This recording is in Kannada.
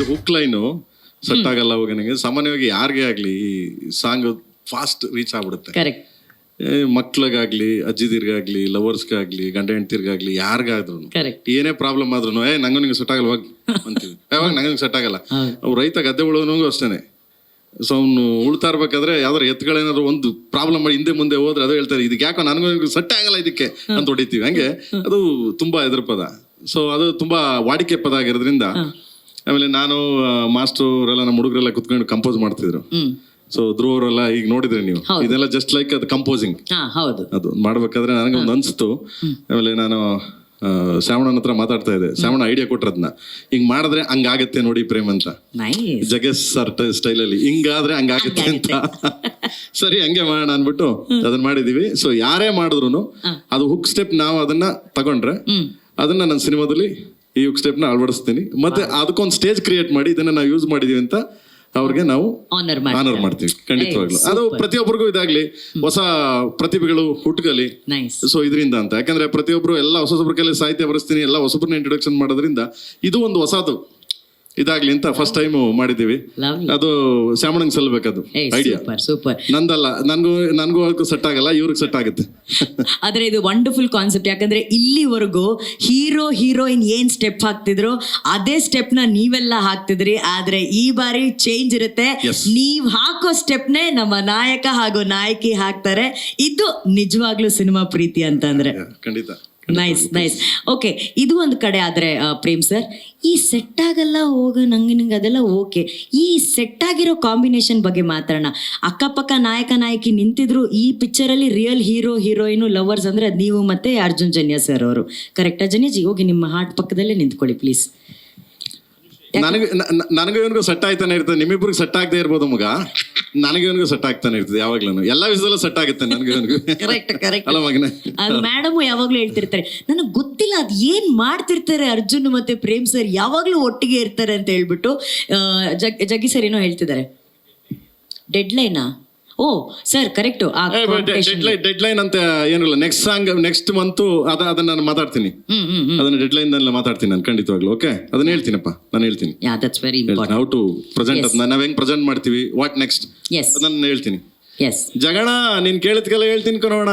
ಇದು ಹುಕ್ ಲೈನು ಸೆಟ್ ಆಗಲ್ಲ ಅವಾಗ ನನಗೆ. ಸಾಮಾನ್ಯವಾಗಿ ಯಾರಿಗೇ ಆಗಲಿ ಈ ಸಾಂಗ್ ಫಾಸ್ಟ್ ರೀಚ್ ಆಗ್ಬಿಡುತ್ತೆ. ಕರೆಕ್ಟ್. ಮಕ್ಳಿಗಾಗ್ಲಿ, ಅಜ್ಜಿದಿರ್ಗಾಗ್ಲಿ, ಲವರ್ಸ್ಗಾಗ್ಲಿ, ಗಂಡ ಹೆಂಡ್ತಿರ್ಗಾಗ್ಲಿ, ಯಾರಿಗಾದ್ರು ಕರೆಕ್ಟ್. ಏನೇ ಪ್ರಾಬ್ಲಮ್ ಆದ್ರೂ ನಂಗೂ ನಿಂಗೆ ಸೆಟ್ ಆಗಲ್ಲ ಹೋಗಿ ಅಂತೀವಿ. ಯಾವಾಗ ನಂಗೆ ಸೆಟ್ ಆಗಲ್ಲ. ಅವ್ರು ರೈತ ಗದ್ದೆ ಉಳೋನೂ ಅಷ್ಟೇನೆ. ಸೊ ಅವ್ನು ಉಳ್ತಾ ಇರ್ಬೇಕಾದ್ರೆ ಯಾವ್ದಾರು ಎತ್ತುಗಳೇನಾದ್ರು ಒಂದು ಪ್ರಾಬ್ಲಮ್ ಮಾಡಿ ಹಿಂದೆ ಮುಂದೆ ಹೋದ್ರೆ ಅದು ಹೇಳ್ತಾರೆ ಇದಕ್ಕೆ ಯಾಕೋ ನನಗೂ ಸೆಟ್ ಆಗಲ್ಲ ಇದಕ್ಕೆ ಅಂತ ಹೊಡಿತೀವಿ. ಹಂಗೆ ಅದು ತುಂಬಾ ಎದುರು ಪದ. ಸೊ ಅದು ತುಂಬಾ ವಾಡಿಕೆ ಪದ ಆಗಿರೋದ್ರಿಂದ ಆಮೇಲೆ ನಾನು ಮಾಸ್ಟರ್ ಅವರೆಲ್ಲ ನಮ್ಮ ಹುಡುಗರೆಲ್ಲ ಕುತ್ಕೊಂಡು ಕಂಪೋಸ್ ಮಾಡ್ತಿದ್ರು. ಸೊ ಧ್ರುವ ಅವರೆಲ್ಲ ಈಗ ನೋಡಿದ್ರೆ ನೀವು ಇದೆಲ್ಲ ಜಸ್ಟ್ ಲೈಕ್ ಅದು ಕಂಪೋಸಿಂಗ್. ಅದು ಮಾಡ್ಬೇಕಾದ್ರೆ ನನಗೆ ಒಂದು ಅನ್ಸ್ತು. ಆಮೇಲೆ ನಾನು ಶ್ರಾವಣನ ಹತ್ರ ಮಾತಾಡ್ತಾ ಇದ್ದೆ. ಶ್ರಾವಣ ಐಡಿಯಾ ಕೊಟ್ರದ್ನ ಹಿಂಗ್ ಮಾಡಿದ್ರೆ ಹಂಗಾಗತ್ತೆ ನೋಡಿ ಪ್ರೇಮ್ ಅಂತ, ಜಗಸ್ ಸರ್ ಸ್ಟೈಲಲ್ಲಿ ಹಿಂಗಾದ್ರೆ ಹಂಗಾಗತ್ತೆ ಅಂತ. ಸರಿ ಹಂಗೆ ಮಾಡೋಣ ಅನ್ಬಿಟ್ಟು ಅದನ್ನ ಮಾಡಿದೀವಿ. ಸೊ ಯಾರೇ ಮಾಡಿದ್ರು ಅದು ಹುಕ್ ಸ್ಟೆಪ್ ನಾವು ಅದನ್ನ ತಗೊಂಡ್ರೆ ಅದನ್ನ ನನ್ನ ಸಿನಿಮಾದಲ್ಲಿ ಈ ಹುಕ್ ಸ್ಟೆಪ್ ನ ಅಳವಡಿಸ್ತೀನಿ. ಮತ್ತೆ ಅದಕ್ಕೊಂದು ಸ್ಟೇಜ್ ಕ್ರಿಯೇಟ್ ಮಾಡಿ ಇದನ್ನ ನಾವು ಯೂಸ್ ಮಾಡಿದೀವಿ ಅಂತ ಅವ್ರಿಗೆ ನಾವು ಆನರ್ ಮಾಡ್ತೀವಿ ಖಂಡಿತವಾಗ್ಲು. ಅದು ಪ್ರತಿಯೊಬ್ಬರಿಗೂ ಇದಾಗ್ಲಿ, ಹೊಸ ಪ್ರತಿಭೆಗಳು ಹುಟ್ಟುಗಲಿ. ಸೊ ಇದರಿಂದ ಅಂತ ಯಾಕಂದ್ರೆ ಪ್ರತಿಯೊಬ್ರು ಎಲ್ಲ ಹೊಸೊಬ್ಬರ ಕೈಲಿ ಸಾಹಿತ್ಯ ಬರೆಸ್ತೀನಿ, ಎಲ್ಲ ಹೊಸೊಬ್ಬರನ್ನ ಇಂಟ್ರೊಡಕ್ಷನ್ ಮಾಡೋದ್ರಿಂದ ಇದು ಒಂದು ಹೊಸದು ಇದಾಗ್ಲಿ ಅಂತ ಫಸ್ಟ್ ಟೈಮ್ ಮಾಡಿದೀವಿ. ಅದು ಶ್ಯಾಮಣ್ಣಂಗೆ ಸಲ್ಬೇಕದು ಐಡಿಯಾ. ಸೂಪರ್. ನಂದಲ್ಲ, ನನ್ಗೂ ಸೆಟ್ ಆಗಲ್ಲ, ಇವ್ರಿಗೆ ಸೆಟ್ ಆಗುತ್ತೆ. ಆದ್ರೆ ಇದು ವಂಡರ್ಫುಲ್ ಕಾನ್ಸೆಪ್ಟ್. ಯಾಕಂದ್ರೆ ಇಲ್ಲಿವರೆಗೂ ಹೀರೋ ಹೀರೋಯಿನ್ ಏನ್ ಸ್ಟೆಪ್ ಹಾಕ್ತಿದ್ರು ಅದೇ ಸ್ಟೆಪ್ ನ ನೀವೆಲ್ಲ ಹಾಕ್ತಿದ್ರಿ. ಆದ್ರೆ ಈ ಬಾರಿ ಚೇಂಜ್ ಇರುತ್ತೆ. ನೀವ್ ಹಾಕೋ ಸ್ಟೆಪ್ನೇ ನಮ್ಮ ನಾಯಕ ಹಾಗೂ ನಾಯಕಿ ಹಾಕ್ತಾರೆ. ಇದು ನಿಜವಾಗ್ಲೂ ಸಿನಿಮಾ ಪ್ರೀತಿ ಅಂತಂದ್ರೆ ಖಂಡಿತ. Nice nice. ಓಕೆ, ಇದು ಒಂದು ಕಡೆ. ಆದರೆ ಪ್ರೇಮ್ ಸರ್, ಈ ಸೆಟ್ ಆಗಲ್ಲ ಹೋಗ ನಂಗೆ ಅದೆಲ್ಲ ಓಕೆ. ಈ ಸೆಟ್ ಆಗಿರೋ ಕಾಂಬಿನೇಷನ್ ಬಗ್ಗೆ ಮಾತಾಡೋಣ. ಅಕ್ಕಪಕ್ಕ ನಾಯಕ ನಾಯಕಿ ನಿಂತಿದ್ರು. ಈ ಪಿಕ್ಚರಲ್ಲಿ ರಿಯಲ್ ಹೀರೋ ಹೀರೋಯಿನು ಲವರ್ಸ್ ಅಂದ್ರೆ ಅದು ನೀವು ಮತ್ತೆ ಅರ್ಜುನ್ ಜನ್ಯ ಸರ್ ಅವರು. ಕರೆಕ್ಟಾ ಜನ್ಯಜಿ? ಹೋಗಿ ನಿಮ್ಮ ಹಾರ್ಟ್ ಪಕ್ಕದಲ್ಲೇ ನಿಂತ್ಕೊಳ್ಳಿ ಪ್ಲೀಸ್. ನನಗೂ ಇವನಿಗೂ ಸೆಟ್ ಆಗ್ತಾನೆ ಇರ್ತದೆ. ನಿಮ್ಮಿಬ್ರಿಗೆ ಸೆಟ್ ಆಗದೆ ಇರ್ಬೋದು ಮಗ, ನನಗೆ ಇವನಿಗೂ ಸೆಟ್ ಆಗ್ತಾನೆ ಇರ್ತದೆ ಯಾವಾಗ್ಲೂ. ಎಲ್ಲಾ ವಿಷಯದಲ್ಲೂ ಸೆಟ್ ಆಗುತ್ತೆ ನನಗೆ ಇವನಿಗೂ. Correct correct. ಅಲ್ಲ ಮಗನೇ? ಅದು ಮೇಡಮ್ ಯಾವಾಗ್ಲೂ ಹೇಳ್ತಿರ್ತಾರೆ, ನನಗೆ ಗೊತ್ತಿಲ್ಲ ಅದ್ ಏನ್ ಮಾಡ್ತಿರ್ತಾರೆ ಅರ್ಜುನ್ ಮತ್ತೆ ಪ್ರೇಮ್ ಸರ್ ಯಾವಾಗ್ಲೂ ಒಟ್ಟಿಗೆ ಇರ್ತಾರೆ ಅಂತ ಹೇಳ್ಬಿಟ್ಟು. ಜಗ್ಗಿ ಸರ್ ಏನೋ ಹೇಳ್ತಿದ್ದಾರೆ. ಡೆಡ್ ಲೈನಾ? ಓ ಸರ್ ಕರೆಕ್ಟ್. ಡೆಡ್ ಲೈನ್ ಅಂತ ಏನಿಲ್ಲ. ನೆಕ್ಸ್ಟ್ ಸಾಂಗ್ ನೆಕ್ಸ್ಟ್ ಮಂತ್ ಅದನ್ನ ನಾನು ಮಾತಾಡ್ತೀನಿ. ಅದನ್ನ ಡೆಡ್ ಲೈನ್ ನಲ್ಲಿ ಮಾತಾಡ್ತೀನಿ ನಾನು ಖಂಡಿತವಾಗ್ಲು. ಓಕೆ, ಅದನ್ನ ಹೇಳ್ತೀನಪ್ಪ, ನಾನು ಹೇಳ್ತೀನಿ ಹೌ ಟು ಪ್ರೆಸೆಂಟ್. ನಾವ್ ಹೆಂಗ್ ಪ್ರೆಸೆಂಟ್ ಮಾಡ್ತೀವಿ, ವಾಟ್ ನೆಕ್ಸ್ಟ್ ಅದನ್ನ ಹೇಳ್ತೀನಿ. ಜಗಣ ನೀನ್ ಕೇಳಿದ್ಕೆಲ್ಲ ಹೇಳ್ತೀನಿ ಕಣೋಣ.